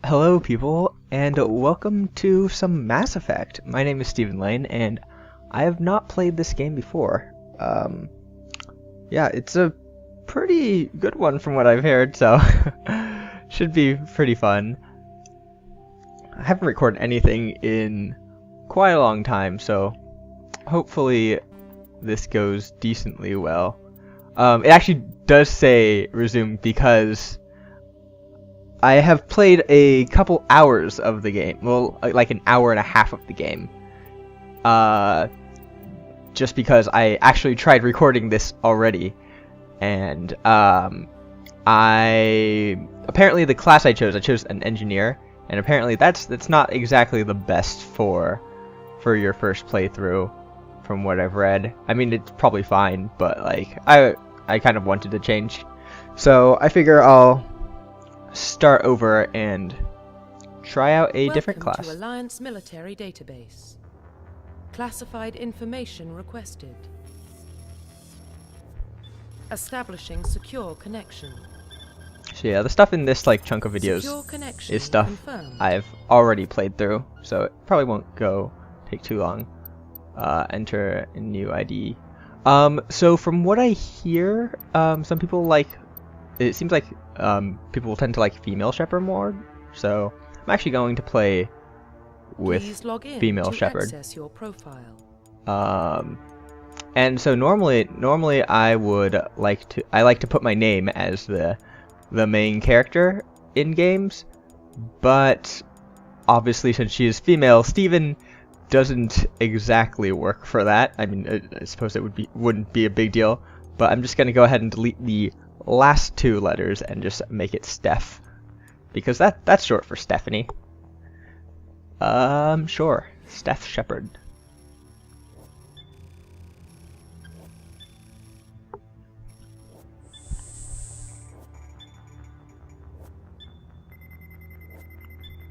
Hello, people, and welcome to some Mass Effect. My name is Stephen Lane, and I have not played this game before. Yeah, it's a pretty good one from what I've heard, so should be pretty fun. I haven't recorded anything in quite a long time, so hopefully this goes decently well. It actually does say resume because I have played a couple hours of the game. Well, like an hour and a half of the game. Just because I actually tried recording this already. And apparently the class I chose an engineer, and apparently that's not exactly the best for your first playthrough from what I've read. I mean, it's probably fine, but like I kind of wanted to change. So I figure I'll start over and try out a different class. Welcome to Alliance Military Database. Classified information requested. Establishing secure connection. So yeah, the stuff in this like chunk of videos is stuff confirmed. I've already played through, so it probably won't take too long. Enter a new ID. So from what I hear, some people it seems like people tend to like female Shepard more, so I'm actually going to play with female Shepard. Your profile. And so normally I like to put my name as the main character in games, but obviously since she is female, Steven doesn't exactly work for that. I mean, I suppose it wouldn't be a big deal, but I'm just gonna go ahead and delete the last two letters and just make it Steph, because that's short for Stephanie. Sure, Steph Shepard.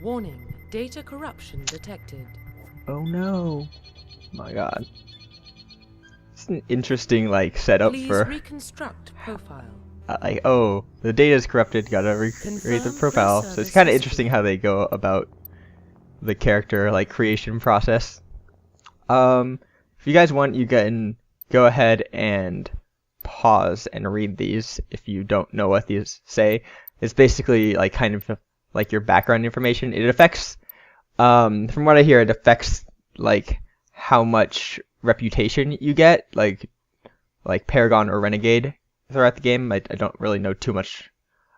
Warning, data corruption detected. Oh no. My god. It's an interesting setup Please for reconstruct profile. oh, the data is corrupted, gotta recreate the profile. So it's kind of interesting how they go about the character creation process. If you guys want, you can go ahead and pause and read these if you don't know what these say. It's basically kind of like your background information. It affects, from what I hear, it affects how much reputation you get, like Paragon or Renegade throughout the game. I don't really know too much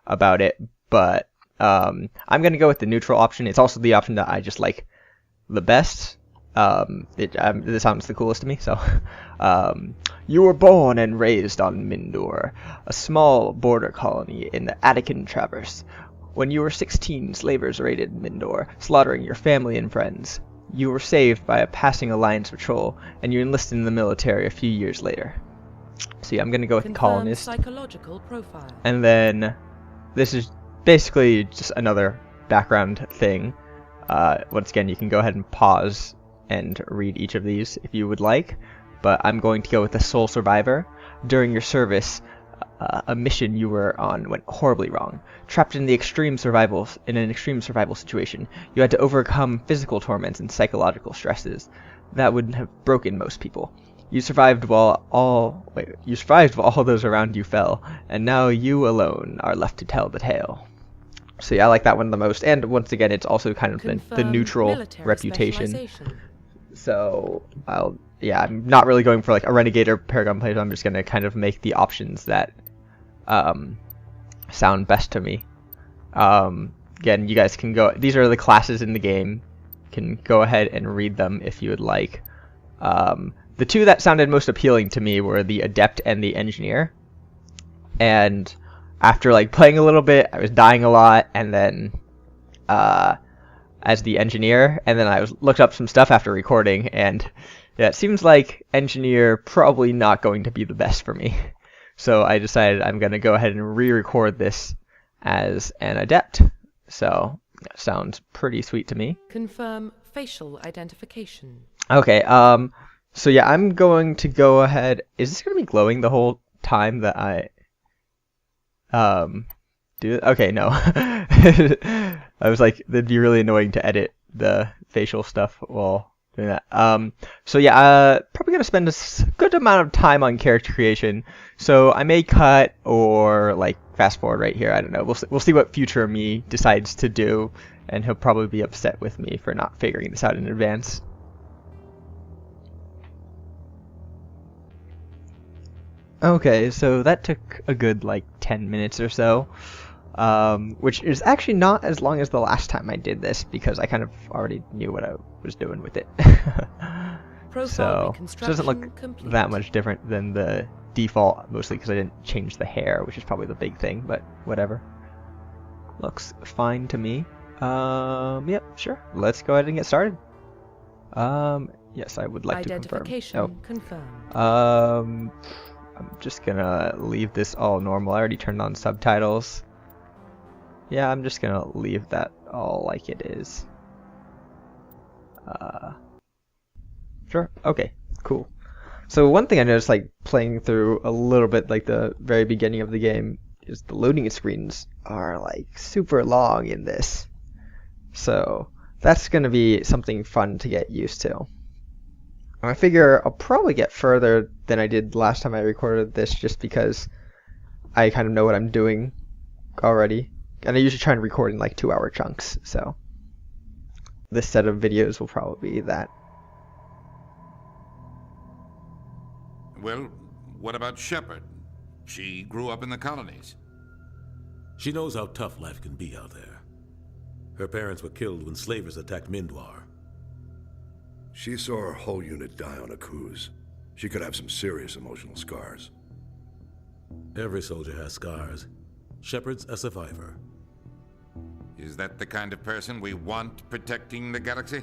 about it, but I'm gonna go with the neutral option. It's also the option that I just like the best. This sounds the coolest to me. So, you were born and raised on Mindor, a small border colony in the Attican Traverse. When you were 16, slavers raided Mindor, slaughtering your family and friends. You were saved by a passing Alliance patrol, and you enlisted in the military a few years later. So yeah, I'm gonna go with colonist. Psychological profile. And then this is basically just another background thing. Once again, you can go ahead and pause and read each of these if you would like. But I'm going to go with the sole survivor. During your service, a mission you were on went horribly wrong. Trapped in an extreme survival situation, you had to overcome physical torments and psychological stresses that would have broken most people. You survived while all those around you fell, and now you alone are left to tell the tale. So yeah, I like that one the most. And once again, it's also kind of the neutral reputation. So I'm not really going for a Renegade or Paragon playthrough. I'm just gonna kind of make the options that sound best to me. Again, you guys can go. These are the classes in the game. You can go ahead and read them if you would like. The two that sounded most appealing to me were the Adept and the Engineer. And after playing a little bit, I was dying a lot, and then as the Engineer, and then I looked up some stuff after recording, and yeah, it seems like Engineer probably not going to be the best for me. So I decided I'm going to go ahead and re-record this as an Adept. So that sounds pretty sweet to me. Confirm facial identification. Okay, so yeah, I'm going to go ahead. Is this going to be glowing the whole time that I do it? Okay, no. I was like, that'd be really annoying to edit the facial stuff while doing that. So yeah, probably gonna spend a good amount of time on character creation. So I may cut or like fast forward right here. I don't know. We'll see what future me decides to do, and he'll probably be upset with me for not figuring this out in advance. Okay, so that took a good like 10 minutes or so. Which is actually not as long as the last time I did this because I kind of already knew what I was doing with it. So it doesn't look that much different than the default, mostly because I didn't change the hair, which is probably the big thing, but whatever. Looks fine to me. Yep, sure. Let's go ahead and get started. Yes, I would like to confirm. Identification confirmed. I'm just gonna leave this all normal. I already turned on subtitles. Yeah, I'm just gonna leave that all like it is. Sure. Okay. Cool. So one thing I noticed, like playing through a little bit, like the very beginning of the game, is the loading screens are like super long in this. So that's gonna be something fun to get used to. I figure I'll probably get further than I did last time I recorded this, just because I kind of know what I'm doing already. And I usually try and record in like 2-hour chunks, so this set of videos will probably be that. Well, what about Shepard? She grew up in the colonies. She knows how tough life can be out there. Her parents were killed when slavers attacked Mindwar. She saw her whole unit die on Akuz. She could have some serious emotional scars. Every soldier has scars. Shepard's a survivor. Is that the kind of person we want protecting the galaxy?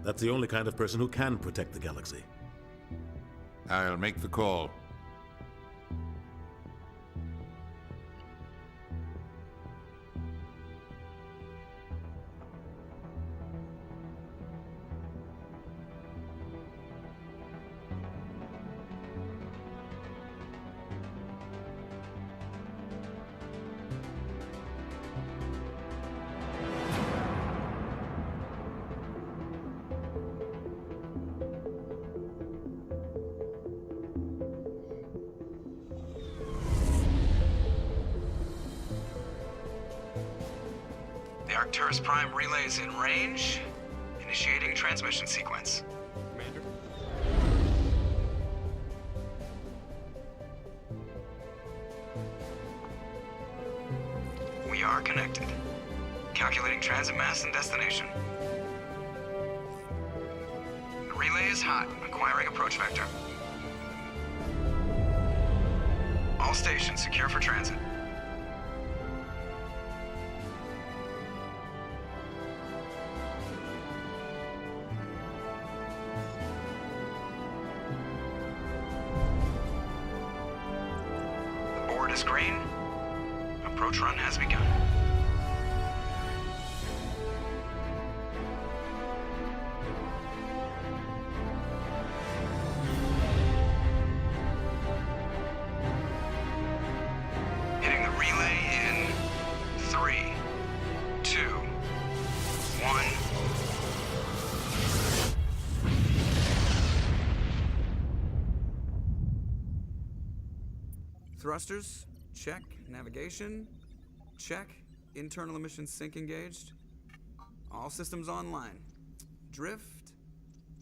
That's the only kind of person who can protect the galaxy. I'll make the call. The Arcturus Prime relay is in range. Initiating transmission sequence. Commander. We are connected. Calculating transit mass and destination. The relay is hot. Acquiring approach vector. All stations secure for transit. Green. Approach run has begun. Hitting the relay in 3, 2, 1. Thrusters, check. Navigation, check. Internal emissions sync engaged. All systems online. Drift,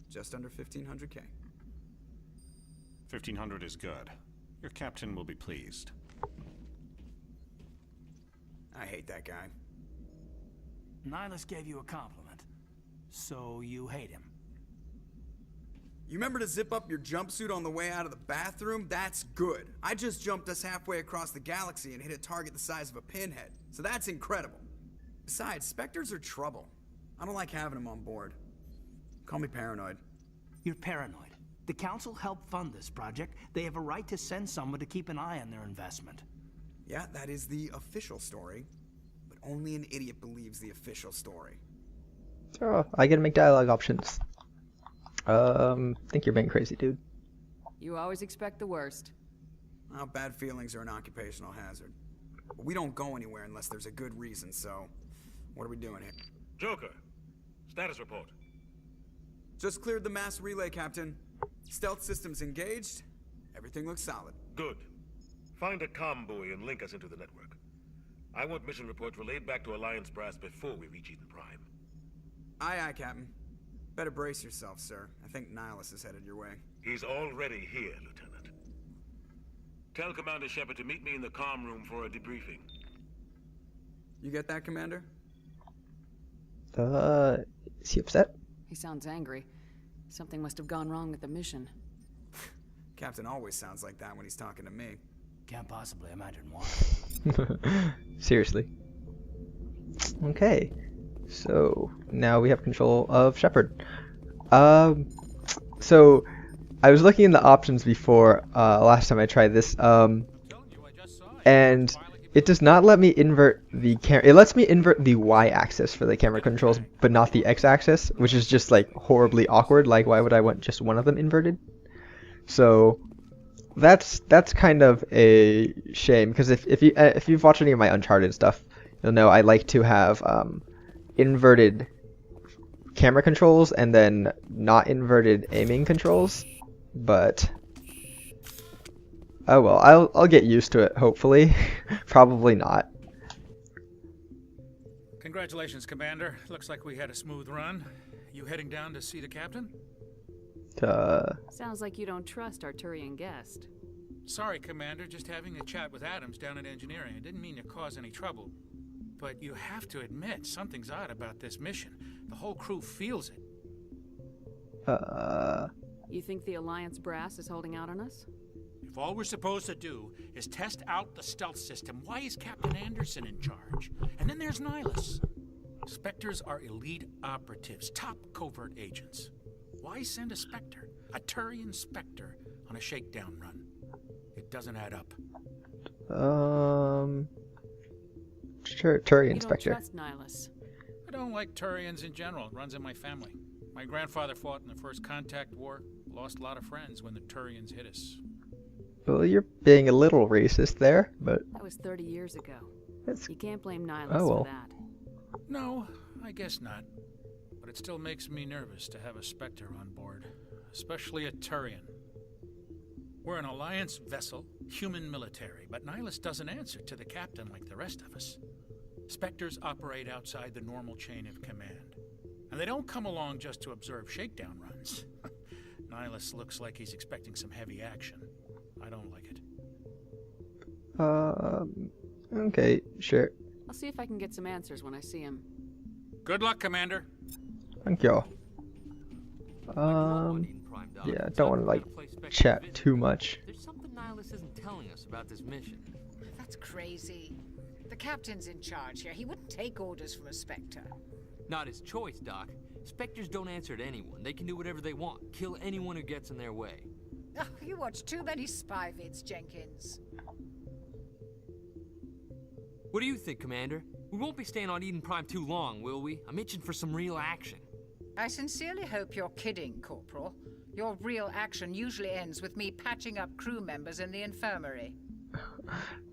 just under 1500K. 1500 is good. Your captain will be pleased. I hate that guy. Nihilus gave you a compliment, so you hate him. You remember to zip up your jumpsuit on the way out of the bathroom? That's good. I just jumped us halfway across the galaxy and hit a target the size of a pinhead, so that's incredible. Besides, Spectres are trouble. I don't like having them on board. Call me paranoid. You're paranoid. The Council helped fund this project. They have a right to send someone to keep an eye on their investment. Yeah, that is the official story, but only an idiot believes the official story. Oh, I get to make dialogue options. Think you're being crazy, dude. You always expect the worst. Well, bad feelings are an occupational hazard. But we don't go anywhere unless there's a good reason, so What are we doing here? Joker, status report. Just cleared the mass relay, Captain. Stealth systems engaged. Everything looks solid. Good. Find a comm buoy and link us into the network. I want mission reports relayed back to Alliance Brass before we reach Eden Prime. Aye, aye, Captain. Better brace yourself, sir. I think Nihilus is headed your way. He's already here, Lieutenant. Tell Commander Shepard to meet me in the comm room for a debriefing. You get that, Commander? Is he upset? He sounds angry. Something must have gone wrong with the mission. Captain always sounds like that when he's talking to me. Can't possibly imagine why. Seriously. Okay. So now we have control of Shepard. So I was looking in the options before last time I tried this, and it does not let me invert the camera. It lets me invert the Y-axis for the camera controls, but not the X-axis, which is just like horribly awkward. Like, why would I want just one of them inverted? So that's kind of a shame, because if you've watched any of my Uncharted stuff, you'll know I like to have inverted camera controls and then not inverted aiming controls, but oh well, I'll get used to it, hopefully. Probably not. Congratulations, Commander. Looks like we had a smooth run. You heading down to see the captain? Sounds like you don't trust our Turian guest. Sorry, Commander. Just having a chat with Adams down at engineering. I didn't mean to cause any trouble. But you have to admit, something's odd about this mission. The whole crew feels it. You think the Alliance brass is holding out on us? If all we're supposed to do is test out the stealth system, why is Captain Anderson in charge? And then there's Nihilus. Spectres are elite operatives, top covert agents. Why send a Spectre, a Turian Spectre, on a shakedown run? It doesn't add up. Turian Spectre. You don't trust Nihilus. I don't like Turians in general. It runs in my family. My grandfather fought in the First Contact War. Lost a lot of friends when the Turians hit us. Well, you're being a little racist there, but That was 30 years ago. That's... You can't blame Nihilus Oh, well. for that. No, I guess not. But it still makes me nervous to have a Spectre on board. Especially a Turian. We're an Alliance vessel, human military, but Nihilus doesn't answer to the captain like the rest of us. Spectres operate outside the normal chain of command. And they don't come along just to observe shakedown runs. Nihilus looks like he's expecting some heavy action. I don't like it. Okay, sure. I'll see if I can get some answers when I see him. Good luck, Commander. Thank you. Yeah, don't want to like chat too much. There's something Nihilus isn't telling us about this mission. That's crazy. The captain's in charge here. He wouldn't take orders from a Spectre. Not his choice, Doc. Spectres don't answer to anyone. They can do whatever they want. Kill anyone who gets in their way. Oh, you watch too many spy vids, Jenkins. What do you think, Commander? We won't be staying on Eden Prime too long, will we? I'm itching for some real action. I sincerely hope you're kidding, Corporal. Your real action usually ends with me patching up crew members in the infirmary.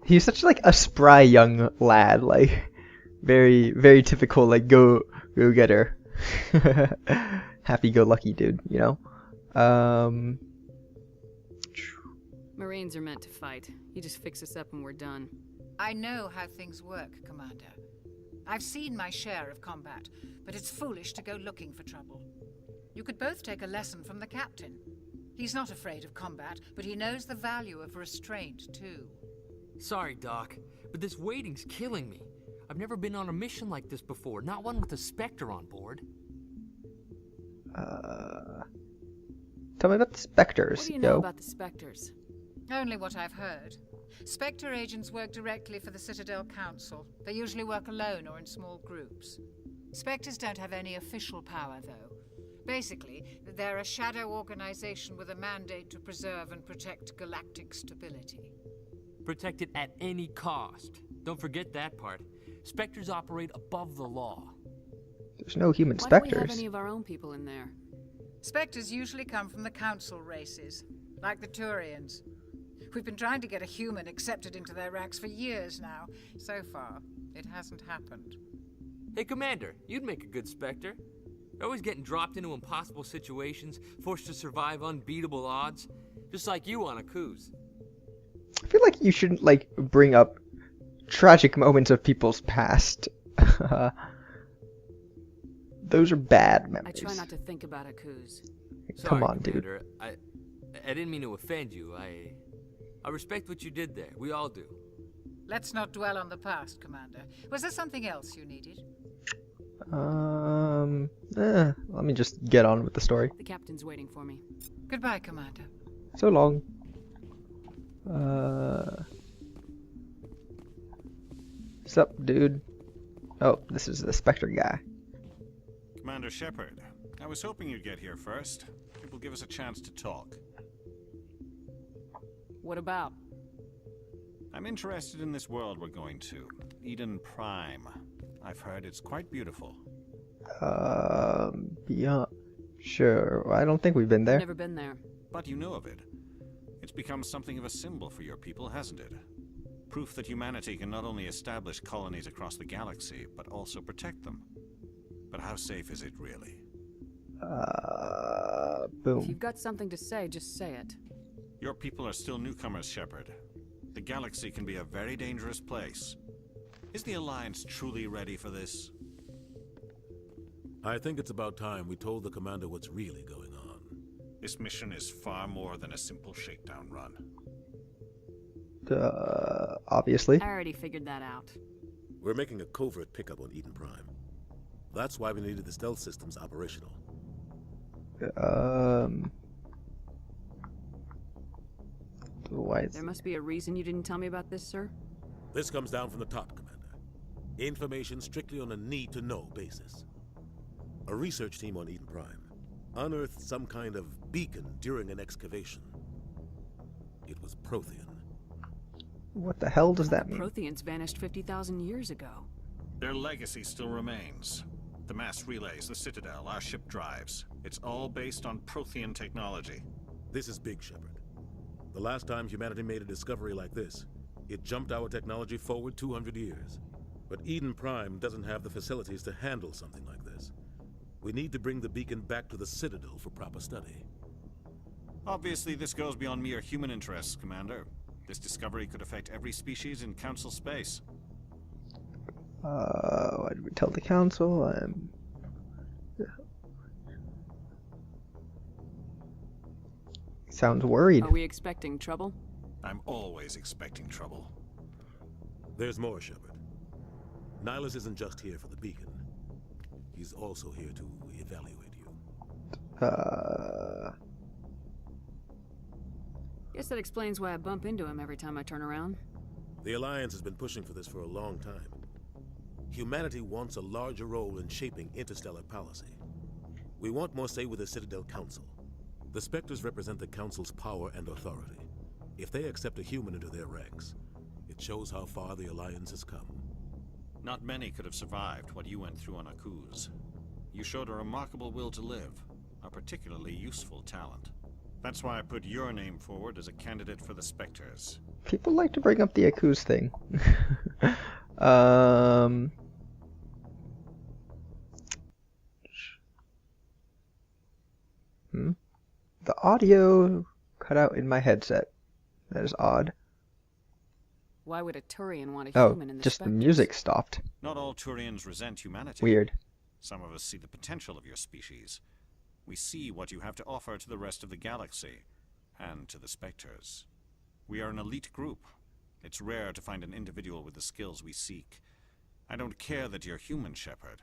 He's such like a spry young lad, like very, very typical like go-getter, happy-go-lucky dude, you know. Marines are meant to fight. You just fix us up and we're done. I know how things work, Commander. I've seen my share of combat, but it's foolish to go looking for trouble. You could both take a lesson from the captain. He's not afraid of combat, but he knows the value of restraint, too. Sorry, Doc, but this waiting's killing me. I've never been on a mission like this before, not one with a Spectre on board. Tell me about the Spectres, What do you know about the Spectres? Only what I've heard. Spectre agents work directly for the Citadel Council. They usually work alone or in small groups. Spectres don't have any official power, though. Basically, they're a shadow organization with a mandate to preserve and protect galactic stability. Protect it at any cost. Don't forget that part. Spectres operate above the law. There's no human Why Spectres. don't we have any of our own people in there? Spectres usually come from the Council races, like the Turians. We've been trying to get a human accepted into their ranks for years now. So far, it hasn't happened. Hey, Commander, you'd make a good Spectre. You're always getting dropped into impossible situations, forced to survive unbeatable odds. Just like you on Akuz. I feel like you shouldn't, like, bring up tragic moments of people's past. Those are bad I memories. try not to think about Akuz. Come Sorry, on, dude. Commander. I didn't mean to offend you. I respect what you did there. We all do. Let's not dwell on the past, Commander. Was there something else you needed? Let me just get on with the story. The captain's waiting for me. Goodbye, Commander. So long. Sup, dude? Oh, this is the Spectre guy. Commander Shepard, I was hoping you'd get here first. It will give us a chance to talk. What about? I'm interested in this world we're going to, Eden Prime. I've heard it's quite beautiful. Beyond. Sure, I don't think we've been there. Never been there. But you know of it. It's become something of a symbol for your people, hasn't it? Proof that humanity can not only establish colonies across the galaxy, but also protect them. But how safe is it really? Boom. If you've got something to say, just say it. Your people are still newcomers, Shepard. The galaxy can be a very dangerous place. Is the Alliance truly ready for this? I think it's about time we told the commander what's really going on. This mission is far more than a simple shakedown run. Obviously. I already figured that out. We're making a covert pickup on Eden Prime. That's why we needed the stealth systems operational. Why? There must be a reason you didn't tell me about this, sir? This comes down from the top, Commander. Information strictly on a need-to-know basis. A research team on Eden Prime unearthed some kind of beacon during an excavation. It was Prothean. What the hell does that mean? Protheans vanished 50,000 years ago. Their legacy still remains. The mass relays, the Citadel, our ship drives. It's all based on Prothean technology. This is big, Shepard. The last time humanity made a discovery like this, it jumped our technology forward 200 years. But Eden Prime doesn't have the facilities to handle something like this. We need to bring the beacon back to the Citadel for proper study. Obviously, this goes beyond mere human interests, Commander. This discovery could affect every species in Council space. Why did we tell the Council? Sounds worried. Are we expecting trouble? I'm always expecting trouble. There's more, Shepard. Nihilus isn't just here for the beacon. He's also here to evaluate you. Guess that explains why I bump into him every time I turn around. The Alliance has been pushing for this for a long time. Humanity wants a larger role in shaping interstellar policy. We want more say with the Citadel Council. The Spectres represent the Council's power and authority. If they accept a human into their ranks, it shows how far the Alliance has come. Not many could have survived what you went through on Akuz. You showed a remarkable will to live, a particularly useful talent. That's why I put your name forward as a candidate for the Spectres. People like to bring up the Akuz thing. The audio cut out in my headset. That is odd. Why would a Turian want a human in the just the Spectres? music stopped. Not all Turians resent humanity. Weird. Some of us see the potential of your species. We see what you have to offer to the rest of the galaxy, and to the Spectres. We are an elite group. It's rare to find an individual with the skills we seek. I don't care that you're human, Shepard.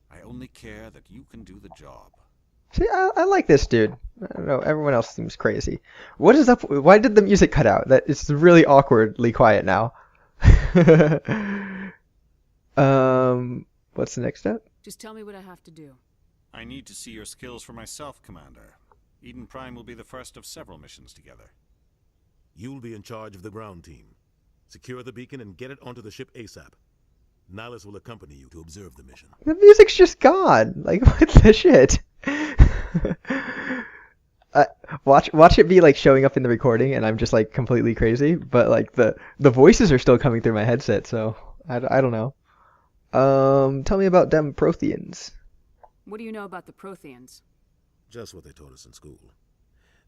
I only care that you can do the job. See, I like this dude. I don't know, everyone else seems crazy. What is up? Why did the music cut out? That it's really awkwardly quiet now. What's the next step? Just tell me what I have to do. I need to see your skills for myself, Commander. Eden Prime will be the first of several missions together. You'll be in charge of the ground team. Secure the beacon and get it onto the ship ASAP. Nihilus will accompany you to observe the mission. The music's just gone. Like, what the shit? Watch it be like showing up in the recording, and I'm just like completely crazy. But like the voices are still coming through my headset, so I don't know. Tell me about them Protheans. What do you know about the Protheans? Just what they taught us in school.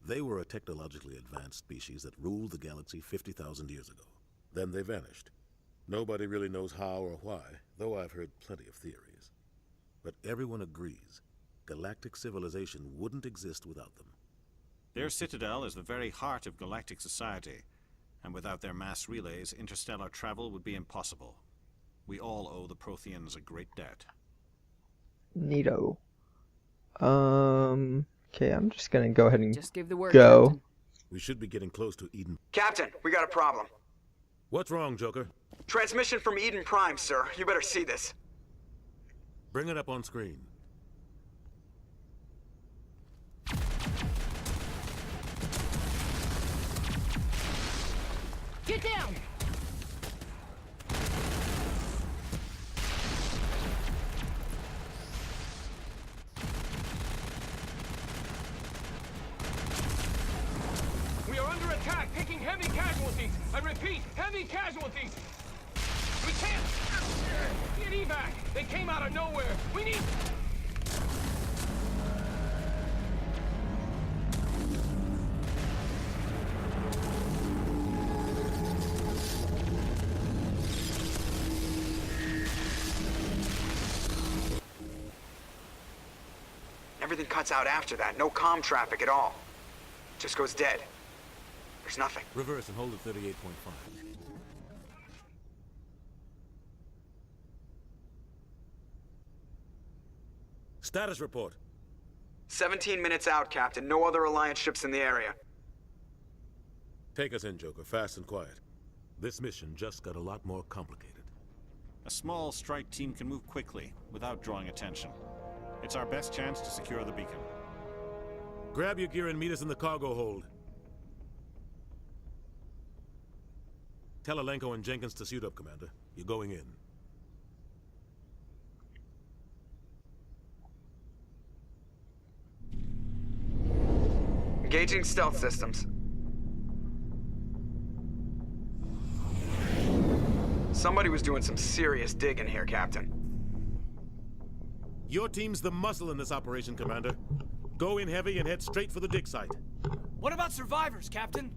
They were a technologically advanced species that ruled the galaxy 50,000 years ago. Then they vanished. Nobody really knows how or why, though I've heard plenty of theories. But everyone agrees galactic civilization wouldn't exist without them. Their citadel is the very heart of galactic society, and without their mass relays, interstellar travel would be impossible. We all owe the Protheans a great debt. Neato. Okay, I'm just gonna go ahead and Just give the word, go. Captain. We should be getting close to Eden. Captain, we got a problem. What's wrong, Joker? Transmission from Eden Prime, sir. You better see this. Bring it up on screen. Get down! We are under attack, taking heavy casualties. I repeat, heavy casualties. We can't get evac. They came out of nowhere. We need... Everything cuts out after that. No comm traffic at all. Just goes dead. There's nothing. Reverse and hold at 38.5. Status report. 17 minutes out, Captain. No other Alliance ships in the area. Take us in, Joker, fast and quiet. This mission just got a lot more complicated. A small strike team can move quickly, without drawing attention. It's our best chance to secure the beacon. Grab your gear and meet us in the cargo hold. Tell Alenko and Jenkins to suit up, Commander. You're going in. Engaging stealth systems. Somebody was doing some serious digging here, Captain. Your team's the muscle in this operation, Commander. Go in heavy and head straight for the dig site. What about survivors, Captain?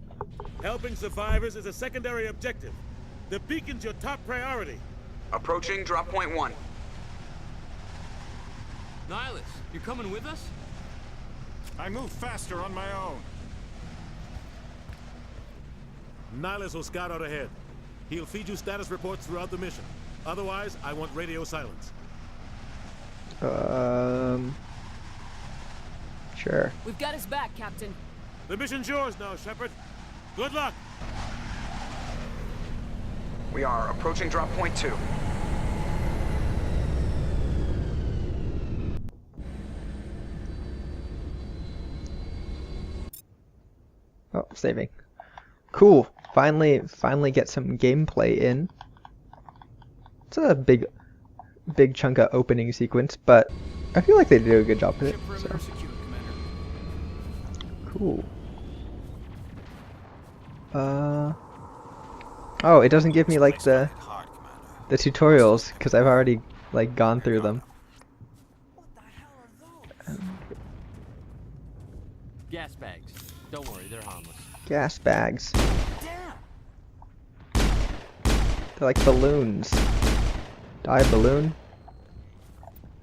Helping survivors is a secondary objective. The beacon's your top priority. Approaching drop point 1. Nihilus, you coming with us? I move faster on my own. Nihilus will scout out ahead. He'll feed you status reports throughout the mission. Otherwise, I want radio silence. Sure. We've got his back, Captain. The mission's yours now, Shepard. Good luck. We are approaching drop point 2. Oh, saving. Cool. Finally get some gameplay in. It's a big chunk of opening sequence, but I feel like they did a good job with it. So. Cool. Oh, it doesn't give me like the tutorials because I've already like gone through them. Gas bags. Don't worry, they're harmless. Gas bags. They're like balloons. Die balloon.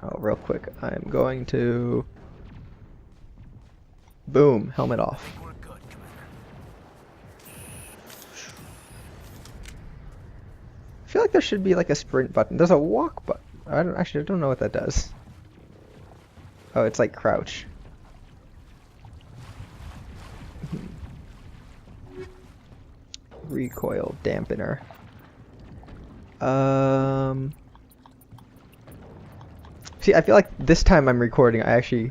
Oh, real quick. I'm going to... Boom. Helmet off. I feel like there should be like a sprint button. There's a walk button. I don't know what that does. Oh, it's like crouch. Recoil dampener. See, I feel like this time I'm recording, I actually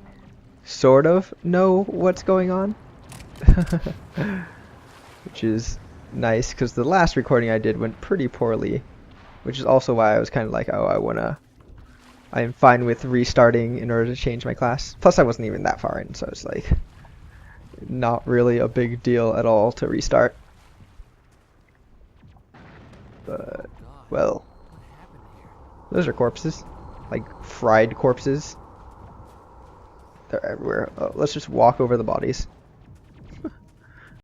sort of know what's going on. Which is nice, because the last recording I did went pretty poorly. Which is also why I was kind of like, oh, I'm fine with restarting in order to change my class. Plus I wasn't even that far in, so it's like, not really a big deal at all to restart. But, well, Those are corpses. Like fried corpses. They're everywhere. Oh, let's just walk over the bodies.